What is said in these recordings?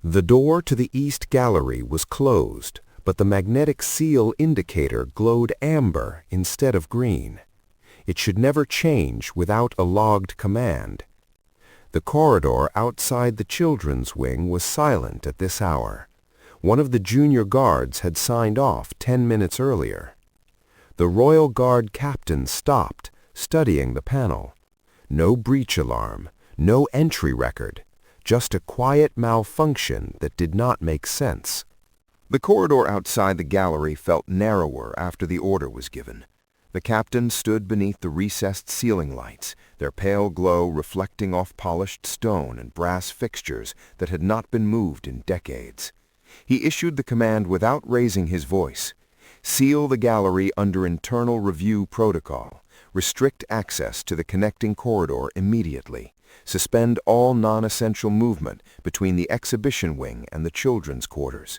The door to the east gallery was closed, but the magnetic seal indicator glowed amber instead of green. It should never change without a logged command. The corridor outside the children's wing was silent at this hour. One of the junior guards had signed off 10 minutes earlier. The Royal Guard captain stopped, studying the panel. No breach alarm, no entry record, just a quiet malfunction that did not make sense. The corridor outside the gallery felt narrower after the order was given. The captain stood beneath the recessed ceiling lights, their pale glow reflecting off polished stone and brass fixtures that had not been moved in decades. He issued the command without raising his voice. Seal the gallery under internal review protocol. Restrict access to the connecting corridor immediately. Suspend all non-essential movement between the exhibition wing and the children's quarters.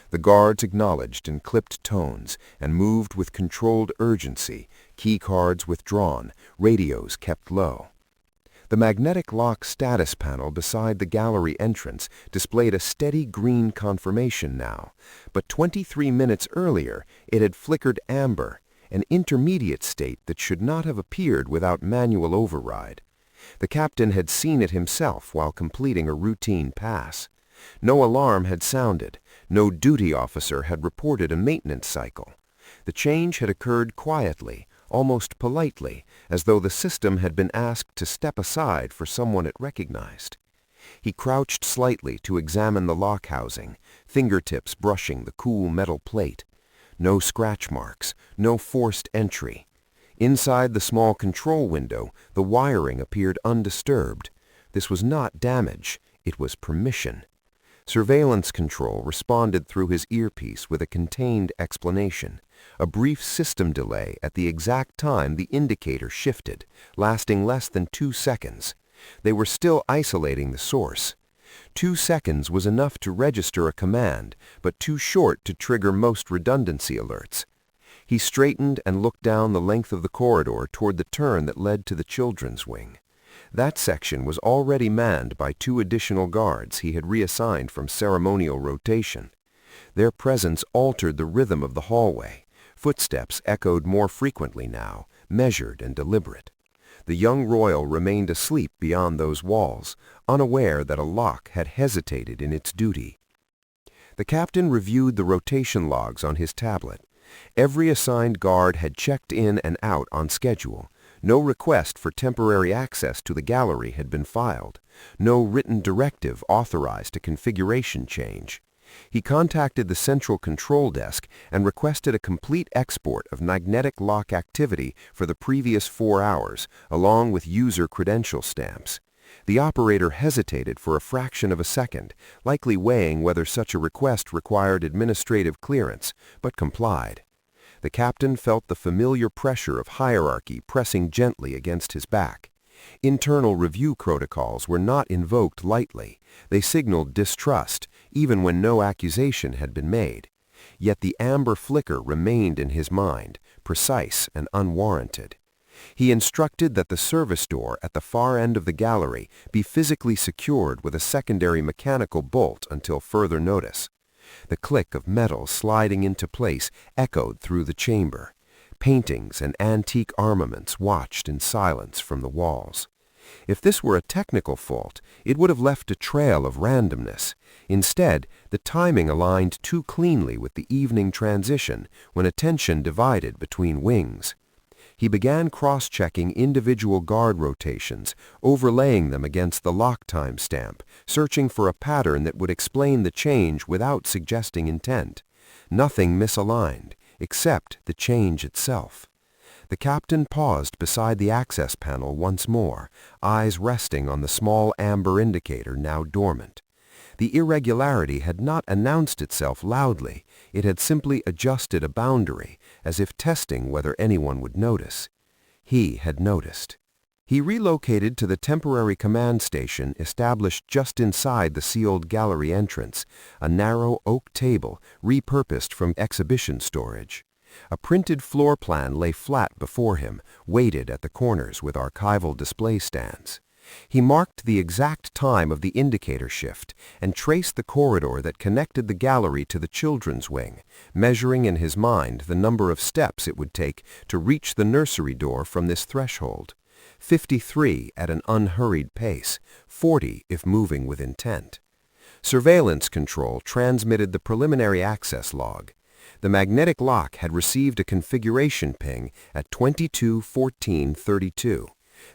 The guards acknowledged in clipped tones and moved with controlled urgency, key cards withdrawn, radios kept low. The magnetic lock status panel beside the gallery entrance displayed a steady green confirmation now, but 23 minutes earlier it had flickered amber, an intermediate state that should not have appeared without manual override. The captain had seen it himself while completing a routine pass. No alarm had sounded. No duty officer had reported a maintenance cycle. The change had occurred quietly, almost politely, as though the system had been asked to step aside for someone it recognized. He crouched slightly to examine the lock housing, fingertips brushing the cool metal plate. No scratch marks, no forced entry. Inside the small control window, the wiring appeared undisturbed. This was not damage, it was permission. Surveillance control responded through his earpiece with a contained explanation, a brief system delay at the exact time the indicator shifted, lasting less than 2 seconds. They were still isolating the source. 2 seconds was enough to register a command, but too short to trigger most redundancy alerts. He straightened and looked down the length of the corridor toward the turn that led to the children's wing. That section was already manned by 2 additional guards he had reassigned from ceremonial rotation. Their presence altered the rhythm of the hallway. Footsteps echoed more frequently now, measured and deliberate. The young royal remained asleep beyond those walls, unaware that a lock had hesitated in its duty. The captain reviewed the rotation logs on his tablet. Every assigned guard had checked in and out on schedule. No request for temporary access to the gallery had been filed. No written directive authorized a configuration change. He contacted the central control desk and requested a complete export of magnetic lock activity for the previous 4 hours, along with user credential stamps. The operator hesitated for a fraction of a second, likely weighing whether such a request required administrative clearance, but complied. The captain felt the familiar pressure of hierarchy pressing gently against his back. Internal review protocols were not invoked lightly. They signaled distrust, even when no accusation had been made. Yet the amber flicker remained in his mind, precise and unwarranted. He instructed that the service door at the far end of the gallery be physically secured with a secondary mechanical bolt until further notice. The click of metal sliding into place echoed through the chamber. Paintings and antique armaments watched in silence from the walls. If this were a technical fault, it would have left a trail of randomness. Instead, the timing aligned too cleanly with the evening transition when attention divided between wings. He began cross-checking individual guard rotations, overlaying them against the lock time stamp, searching for a pattern that would explain the change without suggesting intent. Nothing misaligned, except the change itself. The captain paused beside the access panel once more, eyes resting on the small amber indicator now dormant. The irregularity had not announced itself loudly. It had simply adjusted a boundary, as if testing whether anyone would notice. He had noticed. He relocated to the temporary command station established just inside the sealed gallery entrance, a narrow oak table repurposed from exhibition storage. A printed floor plan lay flat before him, weighted at the corners with archival display stands. He marked the exact time of the indicator shift and traced the corridor that connected the gallery to the children's wing, measuring in his mind the number of steps it would take to reach the nursery door from this threshold. 53 at an unhurried pace, 40 if moving with intent. Surveillance control transmitted the preliminary access log. The magnetic lock had received a configuration ping at 22:14:32.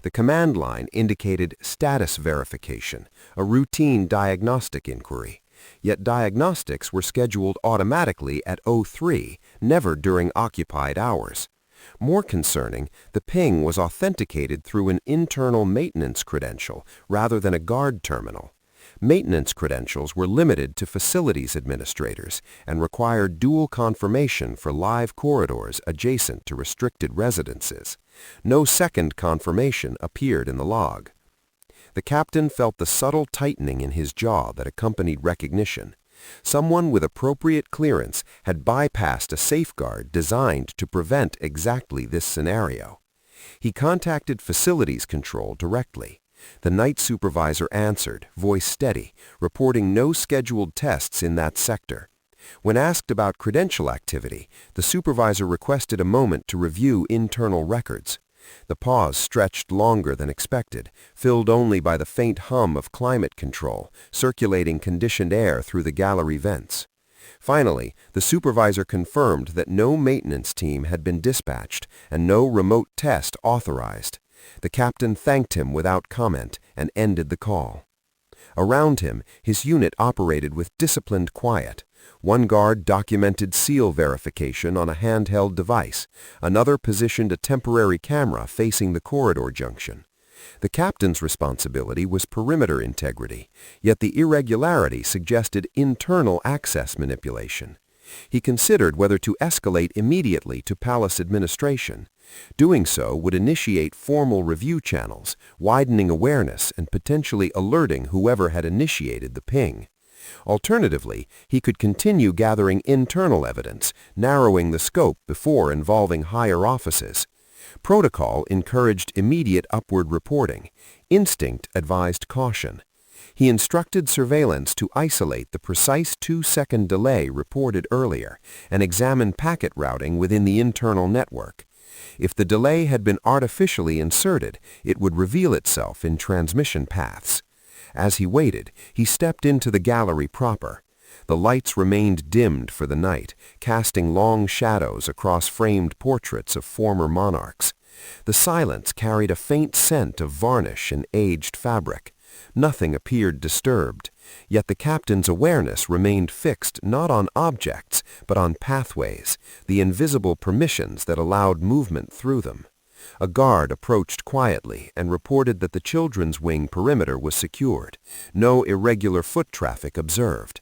The command line indicated status verification, a routine diagnostic inquiry. Yet diagnostics were scheduled automatically at 03, never during occupied hours. More concerning, the ping was authenticated through an internal maintenance credential rather than a guard terminal. Maintenance credentials were limited to facilities administrators and required dual confirmation for live corridors adjacent to restricted residences. No second confirmation appeared in the log. The captain felt the subtle tightening in his jaw that accompanied recognition. Someone with appropriate clearance had bypassed a safeguard designed to prevent exactly this scenario. He contacted facilities control directly. The night supervisor answered, voice steady, reporting no scheduled tests in that sector. When asked about credential activity, the supervisor requested a moment to review internal records. The pause stretched longer than expected, filled only by the faint hum of climate control, circulating conditioned air through the gallery vents. Finally, the supervisor confirmed that no maintenance team had been dispatched and no remote test authorized. The captain thanked him without comment and ended the call. Around him, his unit operated with disciplined quiet. One guard documented seal verification on a handheld device. Another positioned a temporary camera facing the corridor junction. The captain's responsibility was perimeter integrity, yet the irregularity suggested internal access manipulation. He considered whether to escalate immediately to palace administration. Doing so would initiate formal review channels, widening awareness and potentially alerting whoever had initiated the ping. Alternatively, he could continue gathering internal evidence, narrowing the scope before involving higher offices. Protocol encouraged immediate upward reporting. Instinct advised caution. He instructed surveillance to isolate the precise 2-second delay reported earlier and examine packet routing within the internal network. If the delay had been artificially inserted, it would reveal itself in transmission paths. As he waited, he stepped into the gallery proper. The lights remained dimmed for the night, casting long shadows across framed portraits of former monarchs. The silence carried a faint scent of varnish and aged fabric. Nothing appeared disturbed, yet the captain's awareness remained fixed not on objects, but on pathways, the invisible permissions that allowed movement through them. A guard approached quietly and reported that the children's wing perimeter was secured. No irregular foot traffic observed.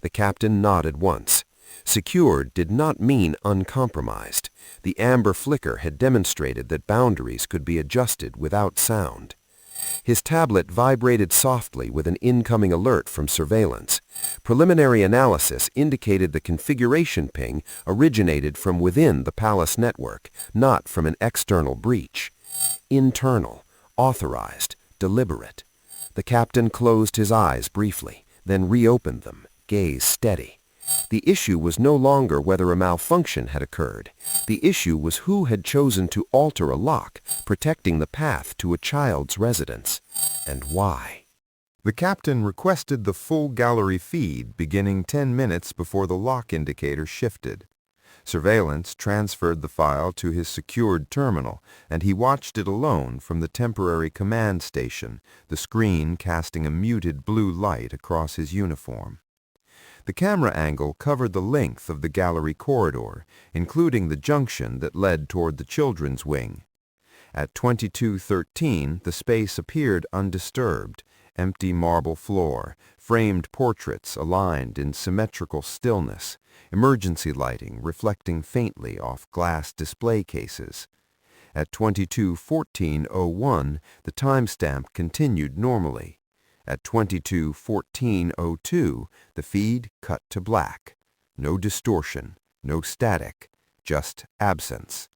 The captain nodded once. Secured did not mean uncompromised. The amber flicker had demonstrated that boundaries could be adjusted without sound. His tablet vibrated softly with an incoming alert from surveillance. Preliminary analysis indicated the configuration ping originated from within the palace network, not from an external breach. Internal, authorized, deliberate. The captain closed his eyes briefly, then reopened them, gaze steady. The issue was no longer whether a malfunction had occurred. The issue was who had chosen to alter a lock, protecting the path to a child's residence, and why. The captain requested the full gallery feed beginning 10 minutes before the lock indicator shifted. Surveillance transferred the file to his secured terminal, and he watched it alone from the temporary command station, the screen casting a muted blue light across his uniform. The camera angle covered the length of the gallery corridor, including the junction that led toward the children's wing. At 22:13, the space appeared undisturbed, empty marble floor, framed portraits aligned in symmetrical stillness, emergency lighting reflecting faintly off glass display cases. At 22:14:01, the timestamp continued normally. At 22:14:02, the feed cut to black. No distortion, no static, just absence.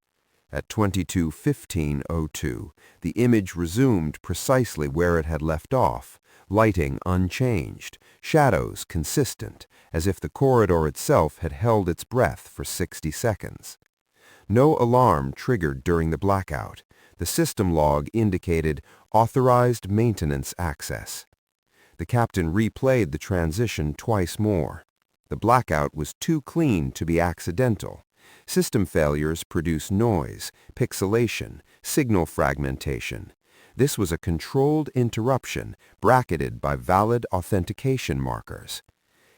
At 22:15:02, the image resumed precisely where it had left off, lighting unchanged, shadows consistent, as if the corridor itself had held its breath for 60 seconds. No alarm triggered during the blackout. The system log indicated authorized maintenance access. The captain replayed the transition twice more. The blackout was too clean to be accidental. System failures produce noise, pixelation, signal fragmentation. This was a controlled interruption, bracketed by valid authentication markers.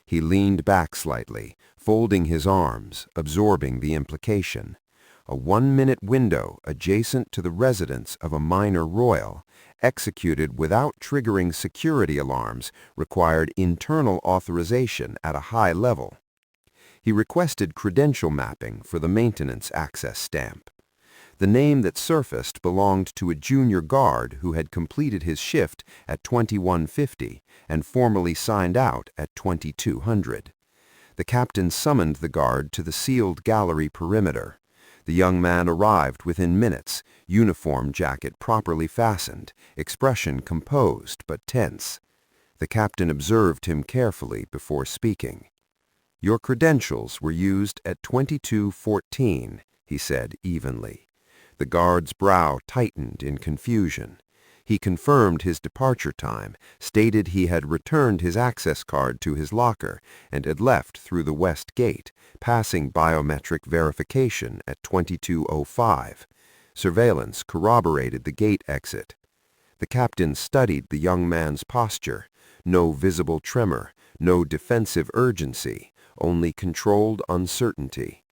He leaned back slightly, folding his arms, absorbing the implication. A 1-minute window adjacent to the residence of a minor royal, executed without triggering security alarms, required internal authorization at a high level. He requested credential mapping for the maintenance access stamp. The name that surfaced belonged to a junior guard who had completed his shift at 21:50 and formally signed out at 2200. The captain summoned the guard to the sealed gallery perimeter. The young man arrived within minutes, uniform jacket properly fastened, expression composed but tense. The captain observed him carefully before speaking. "Your credentials were used at 22:14, he said evenly. The guard's brow tightened in confusion. He confirmed his departure time, stated he had returned his access card to his locker, and had left through the west gate, passing biometric verification at 22:05. Surveillance corroborated the gate exit. The captain studied the young man's posture. No visible tremor, no defensive urgency, only controlled uncertainty.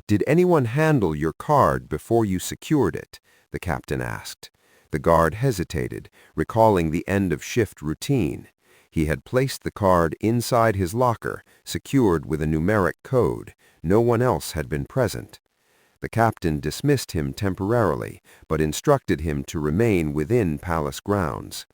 "Did anyone handle your card before you secured it?" the captain asked. The guard hesitated, recalling the end-of-shift routine. He had placed the card inside his locker, secured with a numeric code. No one else had been present. The captain dismissed him temporarily, but instructed him to remain within palace grounds.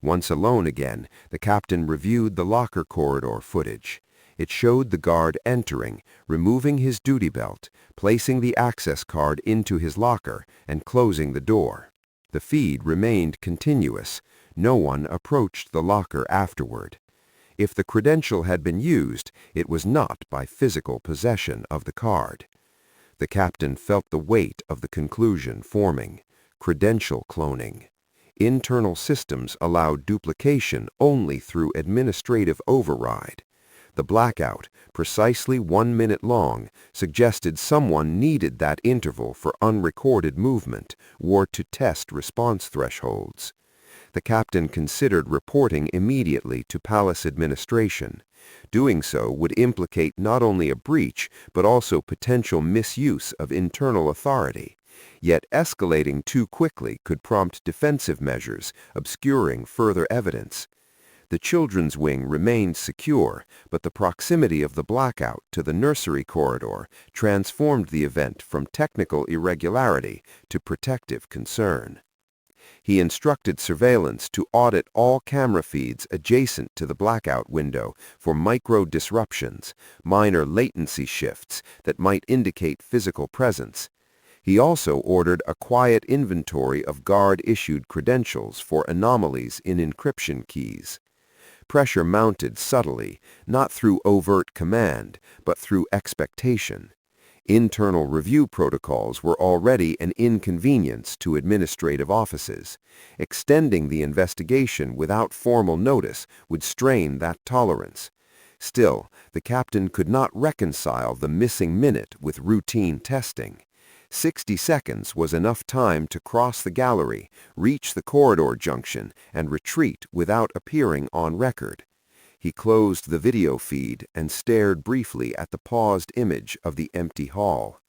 Once alone again, the captain reviewed the locker corridor footage. It showed the guard entering, removing his duty belt, placing the access card into his locker, and closing the door. The feed remained continuous. No one approached the locker afterward. If the credential had been used, it was not by physical possession of the card. The captain felt the weight of the conclusion forming. Credential cloning. Internal systems allow duplication only through administrative override. The blackout, precisely 1 minute long, suggested someone needed that interval for unrecorded movement or to test response thresholds. The captain considered reporting immediately to palace administration. Doing so would implicate not only a breach but also potential misuse of internal authority. Yet escalating too quickly could prompt defensive measures, obscuring further evidence. The children's wing remained secure, but the proximity of the blackout to the nursery corridor transformed the event from technical irregularity to protective concern. He instructed surveillance to audit all camera feeds adjacent to the blackout window for micro-disruptions, minor latency shifts that might indicate physical presence. He also ordered a quiet inventory of guard-issued credentials for anomalies in encryption keys. Pressure mounted subtly, not through overt command, but through expectation. Internal review protocols were already an inconvenience to administrative offices. Extending the investigation without formal notice would strain that tolerance. Still, the captain could not reconcile the missing minute with routine testing. 60 seconds was enough time to cross the gallery, reach the corridor junction, and retreat without appearing on record. He closed the video feed and stared briefly at the paused image of the empty hall.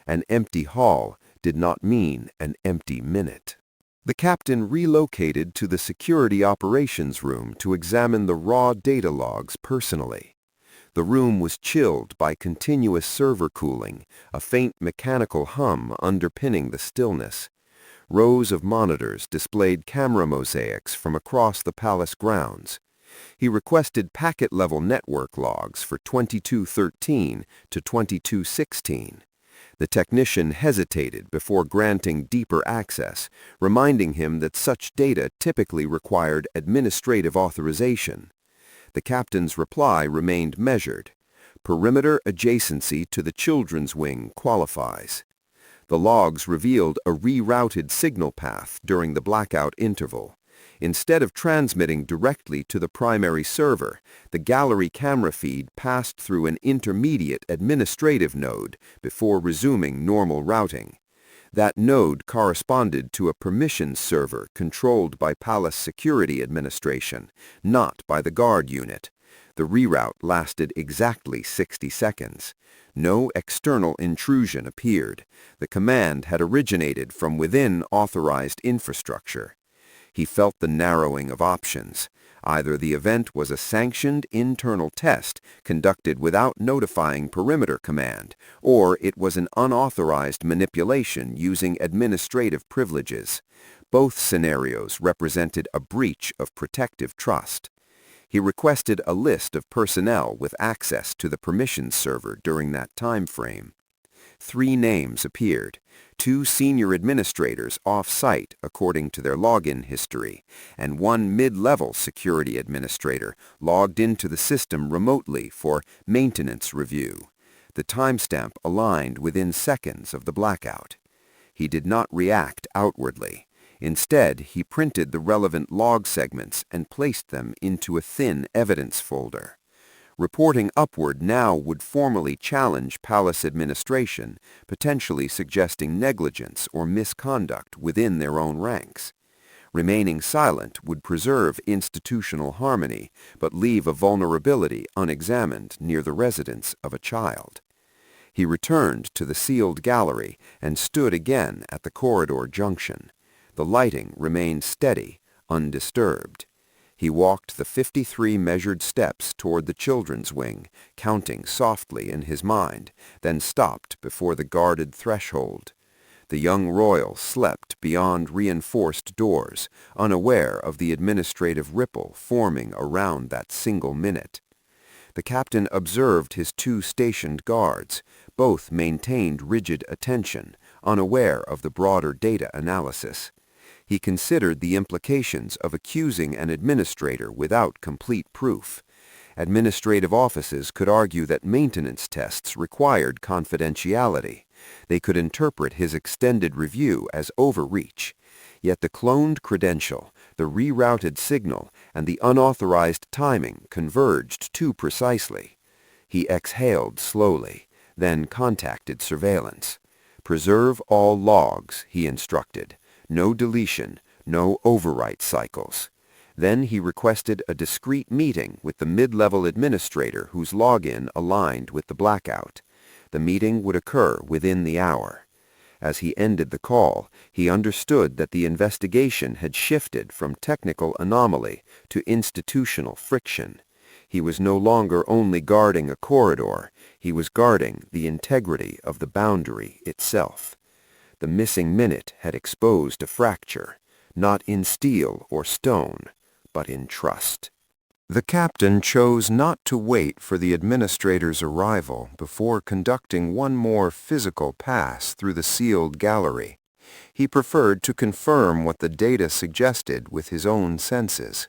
An empty hall did not mean an empty minute. The captain relocated to the security operations room to examine the raw data logs personally. The room was chilled by continuous server cooling, a faint mechanical hum underpinning the stillness. Rows of monitors displayed camera mosaics from across the palace grounds. He requested packet-level network logs for 2213 to 2216. The technician hesitated before granting deeper access, reminding him that such data typically required administrative authorization. The captain's reply remained measured. Perimeter adjacency to the children's wing qualifies. The logs revealed a rerouted signal path during the blackout interval. Instead of transmitting directly to the primary server, the gallery camera feed passed through an intermediate administrative node before resuming normal routing. That node corresponded to a permissions server controlled by Palace Security Administration, not by the guard unit. The reroute lasted exactly 60 seconds. No external intrusion appeared. The command had originated from within authorized infrastructure. He felt the narrowing of options. Either the event was a sanctioned internal test conducted without notifying Perimeter Command, or it was an unauthorized manipulation using administrative privileges. Both scenarios represented a breach of protective trust. He requested a list of personnel with access to the permissions server during that time frame. 3 names appeared, 2 senior administrators off-site according to their login history, and 1 mid-level security administrator logged into the system remotely for maintenance review. The timestamp aligned within seconds of the blackout. He did not react outwardly. Instead, he printed the relevant log segments and placed them into a thin evidence folder. Reporting upward now would formally challenge Palace administration, potentially suggesting negligence or misconduct within their own ranks. Remaining silent would preserve institutional harmony, but leave a vulnerability unexamined near the residence of a child. He returned to the sealed gallery and stood again at the corridor junction. The lighting remained steady, undisturbed. He walked the 53 measured steps toward the children's wing, counting softly in his mind, then stopped before the guarded threshold. The young royal slept beyond reinforced doors, unaware of the administrative ripple forming around that single minute. The captain observed his 2 stationed guards. Both maintained rigid attention, unaware of the broader data analysis. He considered the implications of accusing an administrator without complete proof. Administrative offices could argue that maintenance tests required confidentiality. They could interpret his extended review as overreach. Yet the cloned credential, the rerouted signal, and the unauthorized timing converged too precisely. He exhaled slowly, then contacted surveillance. Preserve all logs, he instructed. No deletion, no overwrite cycles. Then he requested a discreet meeting with the mid-level administrator whose login aligned with the blackout. The meeting would occur within the hour. As he ended the call, he understood that the investigation had shifted from technical anomaly to institutional friction. He was no longer only guarding a corridor, he was guarding the integrity of the boundary itself. The missing minute had exposed a fracture, not in steel or stone, but in trust. The captain chose not to wait for the administrator's arrival before conducting one more physical pass through the sealed gallery. He preferred to confirm what the data suggested with his own senses.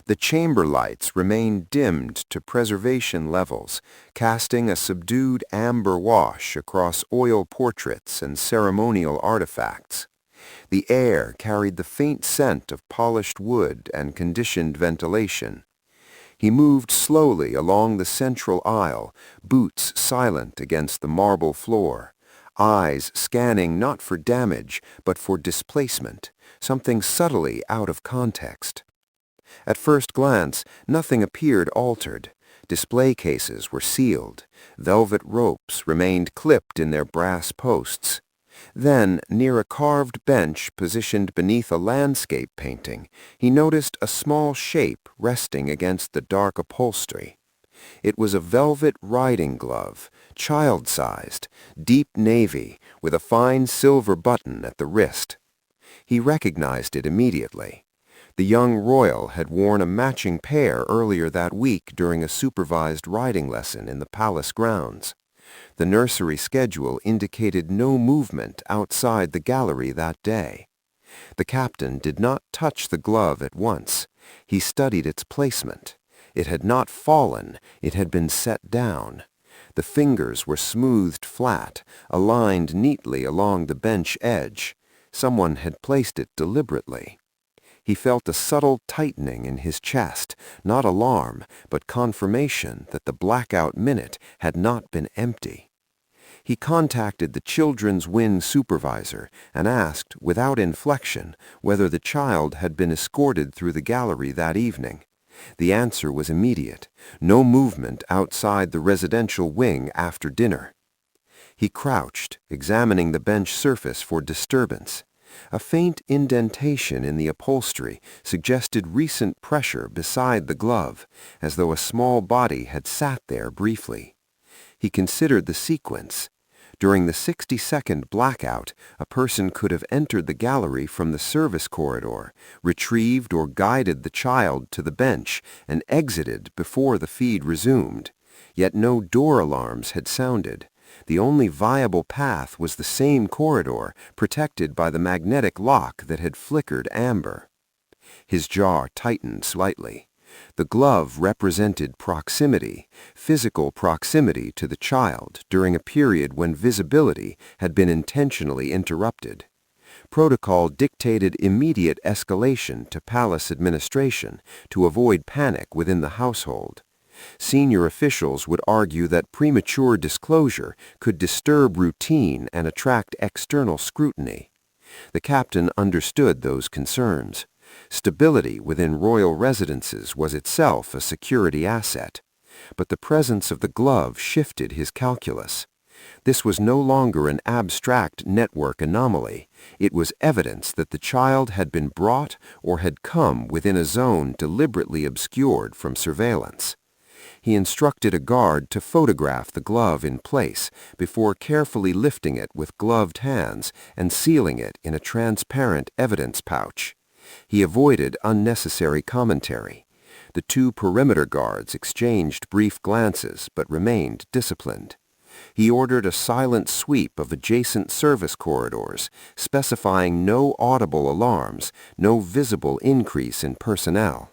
The chamber lights remained dimmed to preservation levels, casting a subdued amber wash across oil portraits and ceremonial artifacts. The air carried the faint scent of polished wood and conditioned ventilation. He moved slowly along the central aisle, boots silent against the marble floor, eyes scanning not for damage but for displacement, something subtly out of context. At first glance, nothing appeared altered. Display cases were sealed. Velvet ropes remained clipped in their brass posts. Then, near a carved bench positioned beneath a landscape painting, he noticed a small shape resting against the dark upholstery. It was a velvet riding glove, child-sized, deep navy, with a fine silver button at the wrist. He recognized it immediately. The young royal had worn a matching pair earlier that week during a supervised riding lesson in the palace grounds. The nursery schedule indicated no movement outside the gallery that day. The captain did not touch the glove at once. He studied its placement. It had not fallen, it had been set down. The fingers were smoothed flat, aligned neatly along the bench edge. Someone had placed it deliberately. He felt a subtle tightening in his chest, not alarm, but confirmation that the blackout minute had not been empty. He contacted the children's wing supervisor and asked, without inflection, whether the child had been escorted through the gallery that evening. The answer was immediate: no movement outside the residential wing after dinner. He crouched, examining the bench surface for disturbance. A faint indentation in the upholstery suggested recent pressure beside the glove, as though a small body had sat there briefly. He considered the sequence. During the 60-second blackout, a person could have entered the gallery from the service corridor, retrieved or guided the child to the bench, and exited before the feed resumed. Yet no door alarms had sounded. The only viable path was the same corridor, protected by the magnetic lock that had flickered amber. His jaw tightened slightly. The glove represented proximity, physical proximity to the child during a period when visibility had been intentionally interrupted. Protocol dictated immediate escalation to palace administration to avoid panic within the household. Senior officials would argue that premature disclosure could disturb routine and attract external scrutiny. The captain understood those concerns. Stability within royal residences was itself a security asset, but the presence of the glove shifted his calculus. This was no longer an abstract network anomaly. It was evidence that the child had been brought or had come within a zone deliberately obscured from surveillance. He instructed a guard to photograph the glove in place before carefully lifting it with gloved hands and sealing it in a transparent evidence pouch. He avoided unnecessary commentary. The two perimeter guards exchanged brief glances but remained disciplined. He ordered a silent sweep of adjacent service corridors, specifying no audible alarms, no visible increase in personnel.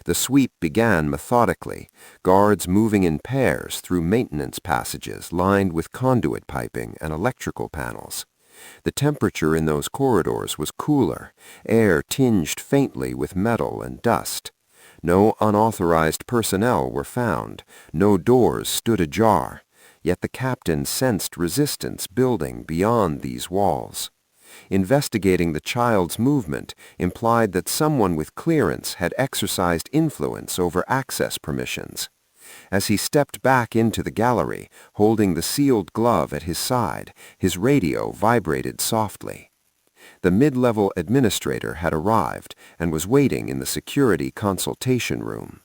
The sweep began methodically, guards moving in pairs through maintenance passages lined with conduit piping and electrical panels. The temperature in those corridors was cooler, air tinged faintly with metal and dust. No unauthorized personnel were found, no doors stood ajar, yet the captain sensed resistance building beyond these walls. Investigating the child's movement implied that someone with clearance had exercised influence over access permissions. As he stepped back into the gallery, holding the sealed glove at his side, his radio vibrated softly. The mid-level administrator had arrived and was waiting in the security consultation room.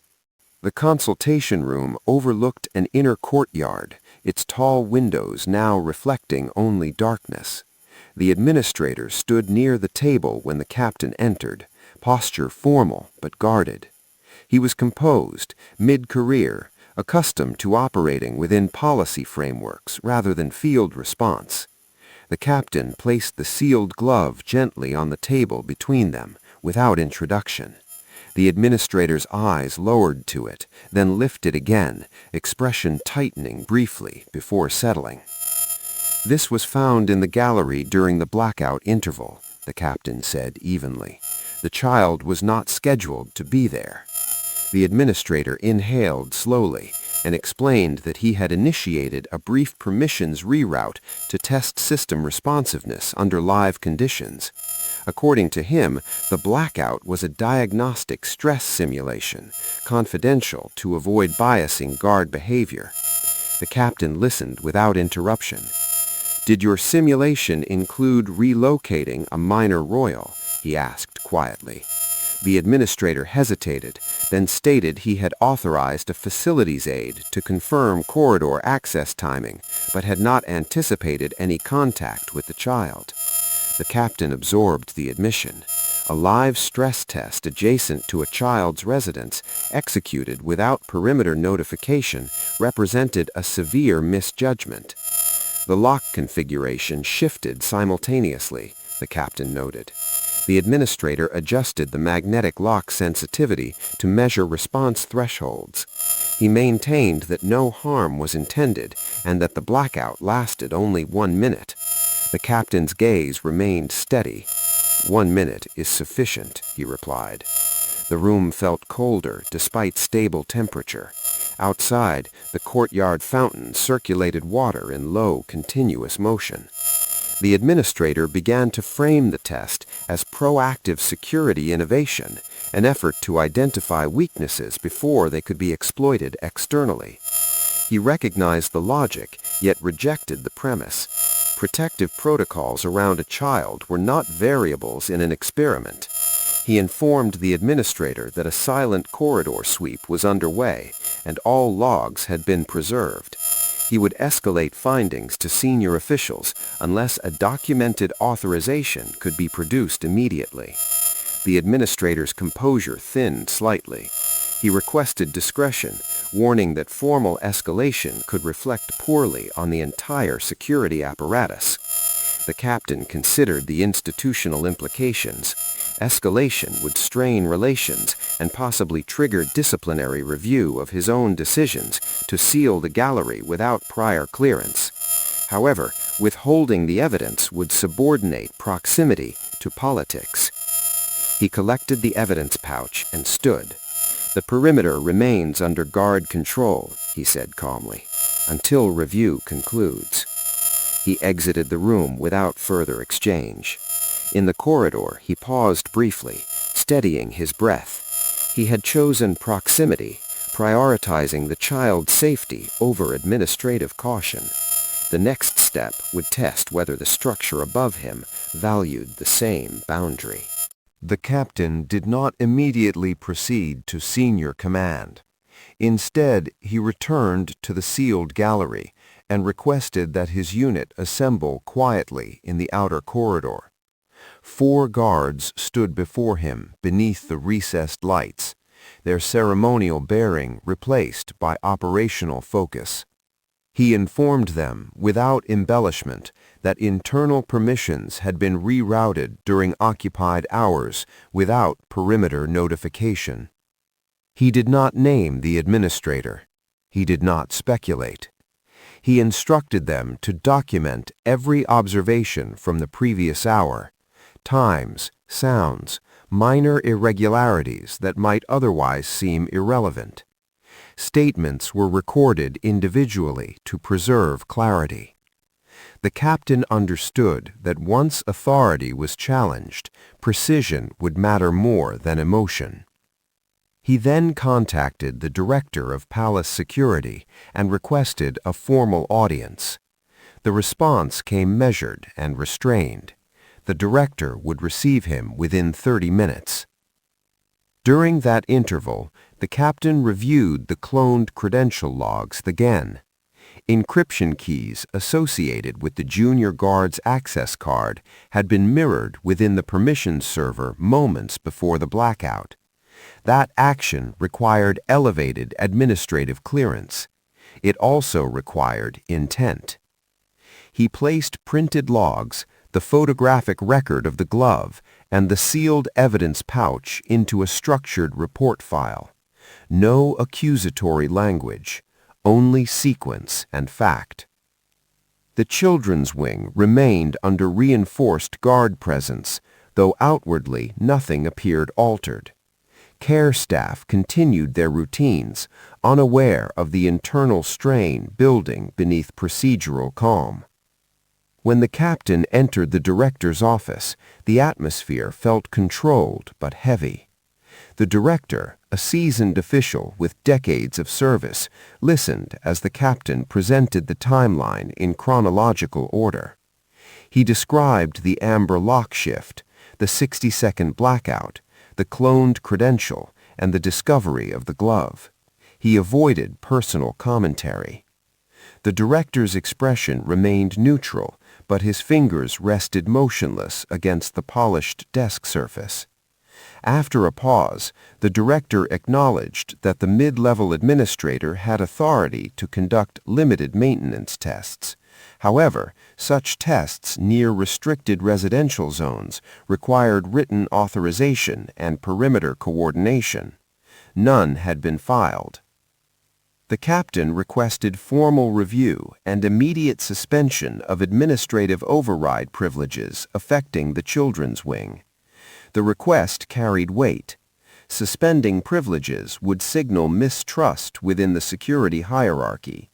The consultation room overlooked an inner courtyard, its tall windows now reflecting only darkness. The administrator stood near the table when the captain entered, posture formal but guarded. He was composed, mid-career, accustomed to operating within policy frameworks rather than field response. The captain placed the sealed glove gently on the table between them, without introduction. The administrator's eyes lowered to it, then lifted again, expression tightening briefly before settling. "This was found in the gallery during the blackout interval," the captain said evenly. "The child was not scheduled to be there." The administrator inhaled slowly and explained that he had initiated a brief permissions reroute to test system responsiveness under live conditions. According to him, the blackout was a diagnostic stress simulation, confidential to avoid biasing guard behavior. The captain listened without interruption. "Did your simulation include relocating a minor royal?" he asked quietly. The administrator hesitated, then stated he had authorized a facilities aide to confirm corridor access timing, but had not anticipated any contact with the child. The captain absorbed the admission. A live stress test adjacent to a child's residence, executed without perimeter notification, represented a severe misjudgment. The lock configuration shifted simultaneously, the captain noted. The administrator adjusted the magnetic lock sensitivity to measure response thresholds. He maintained that no harm was intended and that the blackout lasted only 1 minute. The captain's gaze remained steady. 1 minute is sufficient, he replied. The room felt colder despite stable temperature. Outside, the courtyard fountain circulated water in low, continuous motion. The administrator began to frame the test as proactive security innovation, an effort to identify weaknesses before they could be exploited externally. He recognized the logic, yet rejected the premise. Protective protocols around a child were not variables in an experiment. He informed the administrator that a silent corridor sweep was underway and all logs had been preserved. He would escalate findings to senior officials unless a documented authorization could be produced immediately. The administrator's composure thinned slightly. He requested discretion, warning that formal escalation could reflect poorly on the entire security apparatus. The captain considered the institutional implications. Escalation would strain relations and possibly trigger disciplinary review of his own decisions to seal the gallery without prior clearance. However, withholding the evidence would subordinate proximity to politics. He collected the evidence pouch and stood. "The perimeter remains under guard control," he said calmly, "until review concludes." He exited the room without further exchange. In the corridor, he paused briefly, steadying his breath. He had chosen proximity, prioritizing the child's safety over administrative caution. The next step would test whether the structure above him valued the same boundary. The captain did not immediately proceed to senior command. Instead, he returned to the sealed gallery and requested that his unit assemble quietly in the outer corridor. 4 guards stood before him beneath the recessed lights, their ceremonial bearing replaced by operational focus. He informed them, without embellishment, that internal permissions had been rerouted during occupied hours without perimeter notification. He did not name the administrator. He did not speculate. He instructed them to document every observation from the previous hour, times, sounds, minor irregularities that might otherwise seem irrelevant. Statements were recorded individually to preserve clarity. The captain understood that once authority was challenged, precision would matter more than emotion. He then contacted the director of palace security and requested a formal audience. The response came measured and restrained. The director would receive him within 30 minutes. During that interval, the captain reviewed the cloned credential logs again. Encryption keys associated with the junior guard's access card had been mirrored within the permissions server moments before the blackout. That action required elevated administrative clearance. It also required intent. He placed printed logs, the photographic record of the glove, and the sealed evidence pouch into a structured report file. No accusatory language, only sequence and fact. The children's wing remained under reinforced guard presence, though outwardly nothing appeared altered. Care staff continued their routines, unaware of the internal strain building beneath procedural calm. When the captain entered the director's office, the atmosphere felt controlled but heavy. The director, a seasoned official with decades of service, listened as the captain presented the timeline in chronological order. He described the amber lock shift, the 60-second blackout, the cloned credential, and the discovery of the glove. He avoided personal commentary. The director's expression remained neutral, but his fingers rested motionless against the polished desk surface. After a pause, the director acknowledged that the mid-level administrator had authority to conduct limited maintenance tests. However, such tests near restricted residential zones required written authorization and perimeter coordination. None had been filed. The captain requested formal review and immediate suspension of administrative override privileges affecting the children's wing. The request carried weight. Suspending privileges would signal mistrust within the security hierarchy.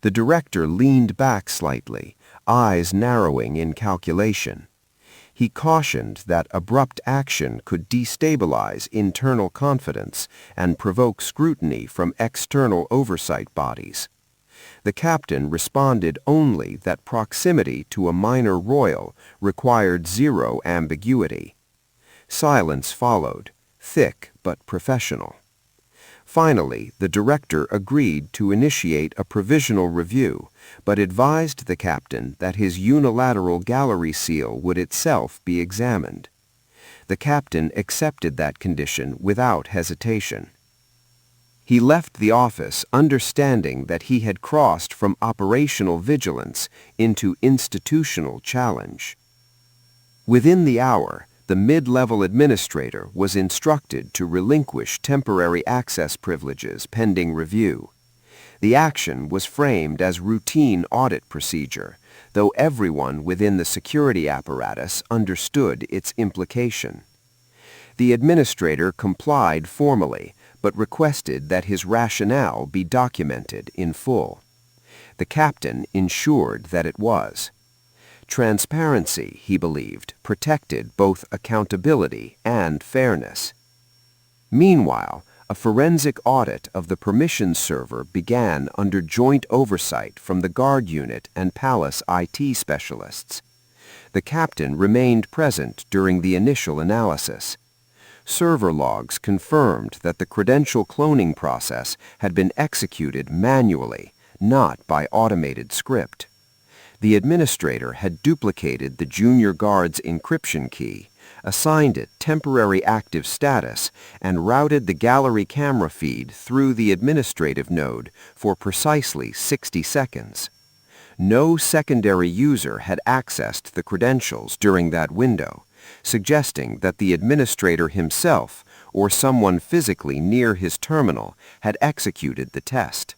The director leaned back slightly, eyes narrowing in calculation. He cautioned that abrupt action could destabilize internal confidence and provoke scrutiny from external oversight bodies. The captain responded only that proximity to a minor royal required zero ambiguity. Silence followed, thick but professional. Finally, the director agreed to initiate a provisional review, but advised the captain that his unilateral gallery seal would itself be examined. The captain accepted that condition without hesitation. He left the office understanding that he had crossed from operational vigilance into institutional challenge. Within the hour, the mid-level administrator was instructed to relinquish temporary access privileges pending review. The action was framed as routine audit procedure, though everyone within the security apparatus understood its implication. The administrator complied formally, but requested that his rationale be documented in full. The captain ensured that it was. Transparency, he believed, protected both accountability and fairness. Meanwhile, a forensic audit of the permissions server began under joint oversight from the guard unit and palace IT specialists. The captain remained present during the initial analysis. Server logs confirmed that the credential cloning process had been executed manually, not by automated script. The administrator had duplicated the junior guard's encryption key, assigned it temporary active status, and routed the gallery camera feed through the administrative node for precisely 60 seconds. No secondary user had accessed the credentials during that window, suggesting that the administrator himself or someone physically near his terminal had executed the test.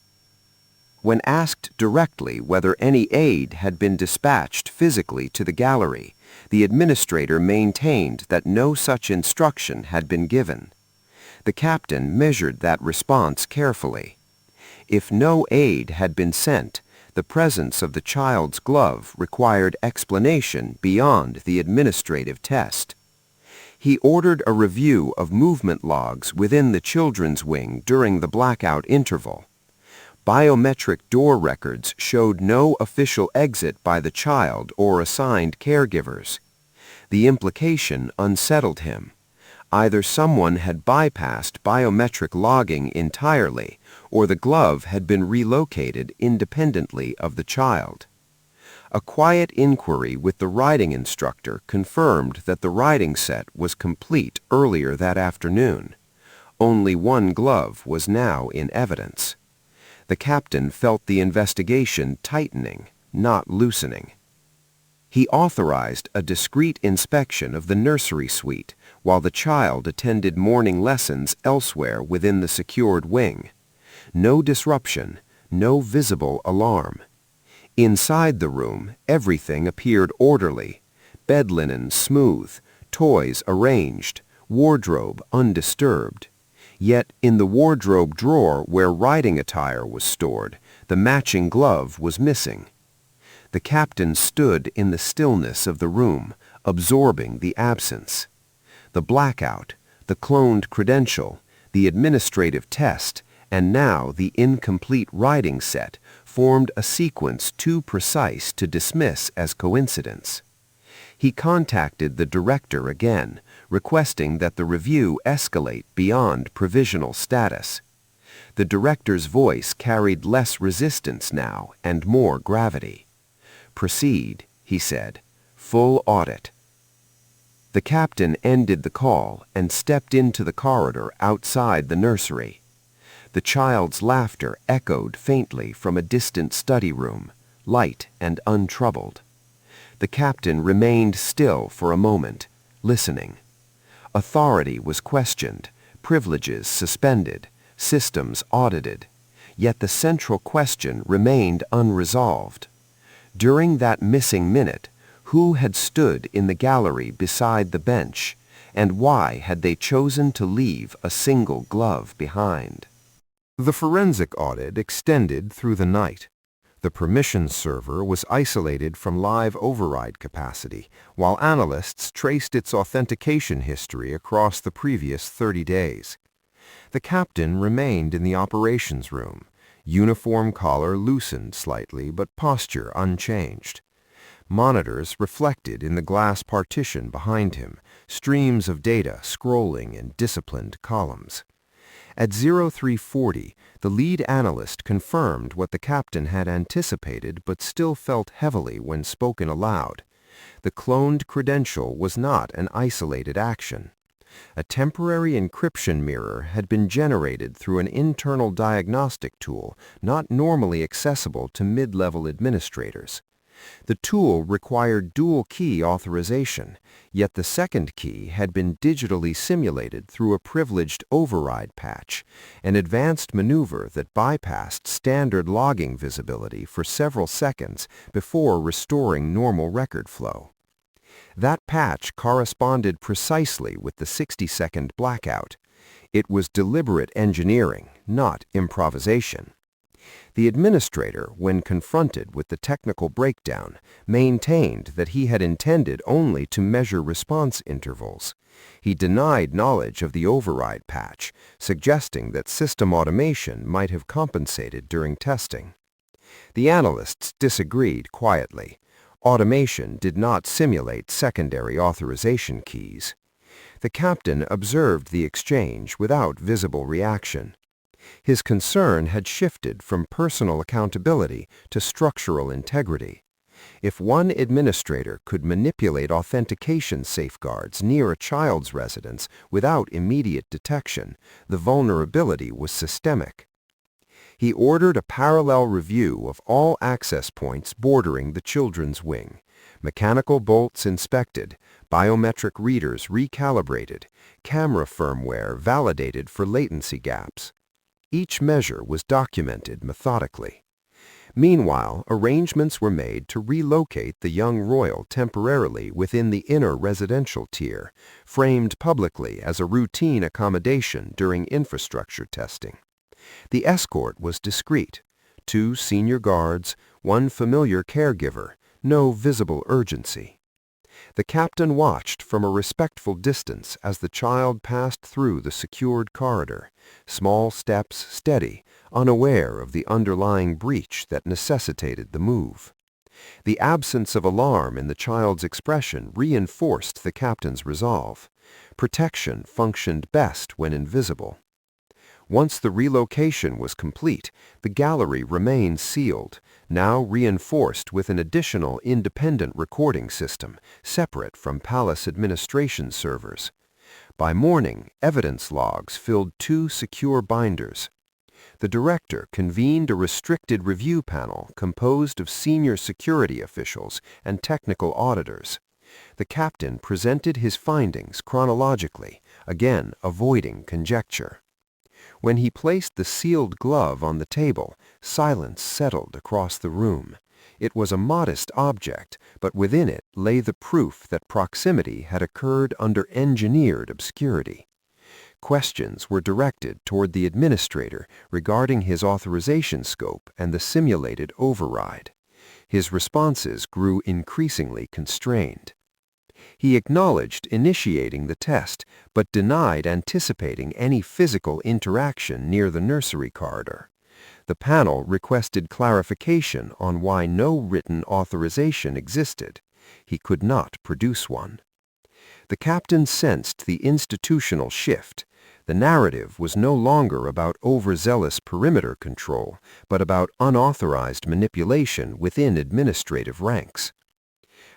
When asked directly whether any aid had been dispatched physically to the gallery, the administrator maintained that no such instruction had been given. The captain measured that response carefully. If no aid had been sent, the presence of the child's glove required explanation beyond the administrative test. He ordered a review of movement logs within the children's wing during the blackout interval. Biometric door records showed no official exit by the child or assigned caregivers. The implication unsettled him. Either someone had bypassed biometric logging entirely, or the glove had been relocated independently of the child. A quiet inquiry with the riding instructor confirmed that the riding set was complete earlier that afternoon. Only one glove was now in evidence. The captain felt the investigation tightening, not loosening. He authorized a discreet inspection of the nursery suite while the child attended morning lessons elsewhere within the secured wing. No disruption, no visible alarm. Inside the room, everything appeared orderly. Bed linen smooth, toys arranged, wardrobe undisturbed. Yet in the wardrobe drawer where riding attire was stored, the matching glove was missing. The captain stood in the stillness of the room, absorbing the absence. The blackout, the cloned credential, the administrative test, and now the incomplete riding set formed a sequence too precise to dismiss as coincidence. He contacted the director again, requesting that the review escalate beyond provisional status. The director's voice carried less resistance now and more gravity. "Proceed," he said. "Full audit." The captain ended the call and stepped into the corridor outside the nursery. The child's laughter echoed faintly from a distant study room, light and untroubled. The captain remained still for a moment, listening. Authority was questioned, privileges suspended, systems audited, yet the central question remained unresolved. During that missing minute, who had stood in the gallery beside the bench, and why had they chosen to leave a single glove behind? The forensic audit extended through the night. The permission server was isolated from live override capacity, while analysts traced its authentication history across the previous 30 days. The captain remained in the operations room, uniform collar loosened slightly but posture unchanged. Monitors reflected in the glass partition behind him, streams of data scrolling in disciplined columns. At 0340, the lead analyst confirmed what the captain had anticipated but still felt heavily when spoken aloud. The cloned credential was not an isolated action. A temporary encryption mirror had been generated through an internal diagnostic tool not normally accessible to mid-level administrators. The tool required dual-key authorization, yet the second key had been digitally simulated through a privileged override patch, an advanced maneuver that bypassed standard logging visibility for several seconds before restoring normal record flow. That patch corresponded precisely with the 60-second blackout. It was deliberate engineering, not improvisation. The administrator, when confronted with the technical breakdown, maintained that he had intended only to measure response intervals. He denied knowledge of the override patch, suggesting that system automation might have compensated during testing. The analysts disagreed quietly. Automation did not simulate secondary authorization keys. The captain observed the exchange without visible reaction. His concern had shifted from personal accountability to structural integrity. If one administrator could manipulate authentication safeguards near a child's residence without immediate detection, the vulnerability was systemic. He ordered a parallel review of all access points bordering the children's wing, mechanical bolts inspected, biometric readers recalibrated, camera firmware validated for latency gaps. Each measure was documented methodically. Meanwhile, arrangements were made to relocate the young royal temporarily within the inner residential tier, framed publicly as a routine accommodation during infrastructure testing. The escort was discreet. 2 senior guards, 1 familiar caregiver, no visible urgency. The captain watched from a respectful distance as the child passed through the secured corridor, small steps steady, unaware of the underlying breach that necessitated the move. The absence of alarm in the child's expression reinforced the captain's resolve. Protection functioned best when invisible. Once the relocation was complete, the gallery remained sealed, now reinforced with an additional independent recording system, separate from palace administration servers. By morning, evidence logs filled 2 secure binders. The director convened a restricted review panel composed of senior security officials and technical auditors. The captain presented his findings chronologically, again avoiding conjecture. When he placed the sealed glove on the table, silence settled across the room. It was a modest object, but within it lay the proof that proximity had occurred under engineered obscurity. Questions were directed toward the administrator regarding his authorization scope and the simulated override. His responses grew increasingly constrained. He acknowledged initiating the test, but denied anticipating any physical interaction near the nursery corridor. The panel requested clarification on why no written authorization existed. He could not produce one. The captain sensed the institutional shift. The narrative was no longer about overzealous perimeter control, but about unauthorized manipulation within administrative ranks.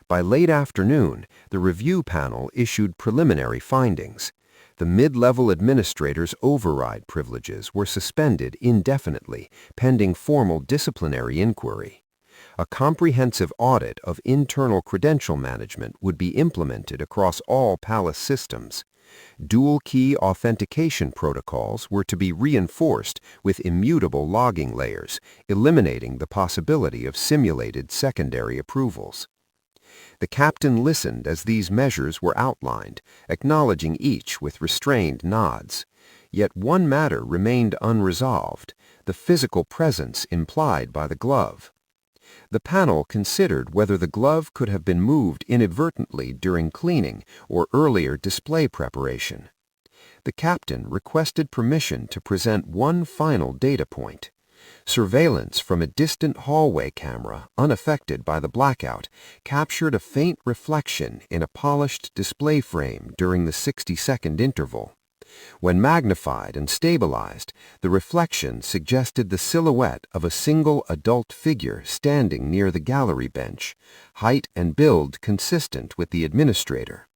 By late afternoon, the review panel issued preliminary findings. The mid-level administrator's override privileges were suspended indefinitely, pending formal disciplinary inquiry. A comprehensive audit of internal credential management would be implemented across all palace systems. Dual-key authentication protocols were to be reinforced with immutable logging layers, eliminating the possibility of simulated secondary approvals. The captain listened as these measures were outlined, acknowledging each with restrained nods. Yet one matter remained unresolved, the physical presence implied by the glove. The panel considered whether the glove could have been moved inadvertently during cleaning or earlier display preparation. The captain requested permission to present one final data point. Surveillance from a distant hallway camera, unaffected by the blackout, captured a faint reflection in a polished display frame during the 60-second interval. When magnified and stabilized, the reflection suggested the silhouette of a single adult figure standing near the gallery bench, height and build consistent with the administrator.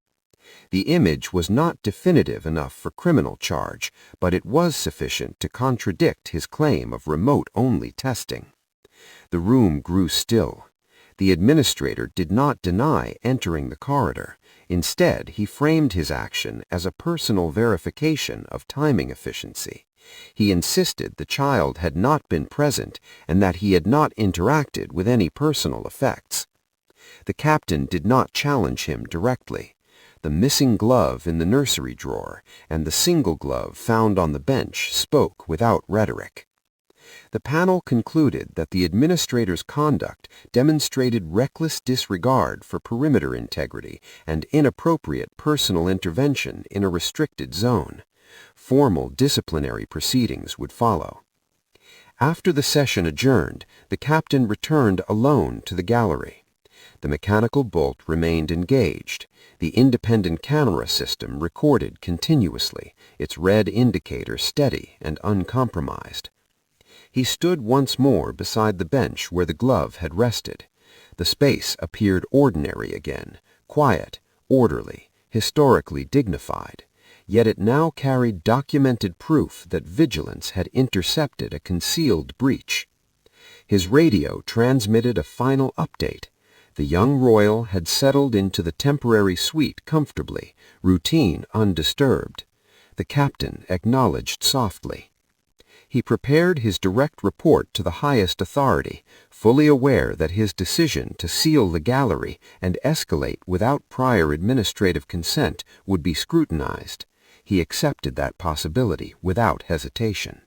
The image was not definitive enough for criminal charge, but it was sufficient to contradict his claim of remote-only testing. The room grew still. The administrator did not deny entering the corridor. Instead, he framed his action as a personal verification of timing efficiency. He insisted the child had not been present and that he had not interacted with any personal effects. The captain did not challenge him directly. The missing glove in the nursery drawer and the single glove found on the bench spoke without rhetoric. The panel concluded that the administrator's conduct demonstrated reckless disregard for perimeter integrity and inappropriate personal intervention in a restricted zone. Formal disciplinary proceedings would follow. After the session adjourned, the captain returned alone to the gallery. The mechanical bolt remained engaged. The independent camera system recorded continuously, its red indicator steady and uncompromised. He stood once more beside the bench where the glove had rested. The space appeared ordinary again, quiet, orderly, historically dignified. Yet it now carried documented proof that vigilance had intercepted a concealed breach. His radio transmitted a final update. The young royal had settled into the temporary suite comfortably, routine undisturbed. The captain acknowledged softly. He prepared his direct report to the highest authority, fully aware that his decision to seal the gallery and escalate without prior administrative consent would be scrutinized. He accepted that possibility without hesitation.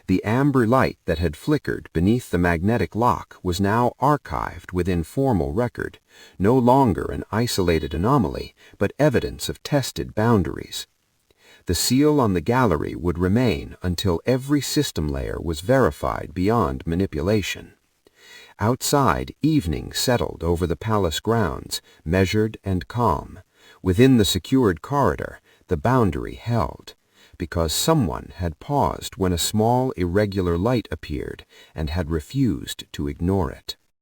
The amber light that had flickered beneath the magnetic lock was now archived within formal record, no longer an isolated anomaly, but evidence of tested boundaries. The seal on the gallery would remain until every system layer was verified beyond manipulation. Outside, evening settled over the palace grounds, measured and calm. Within the secured corridor, the boundary held, because someone had paused when a small, irregular light appeared and had refused to ignore it.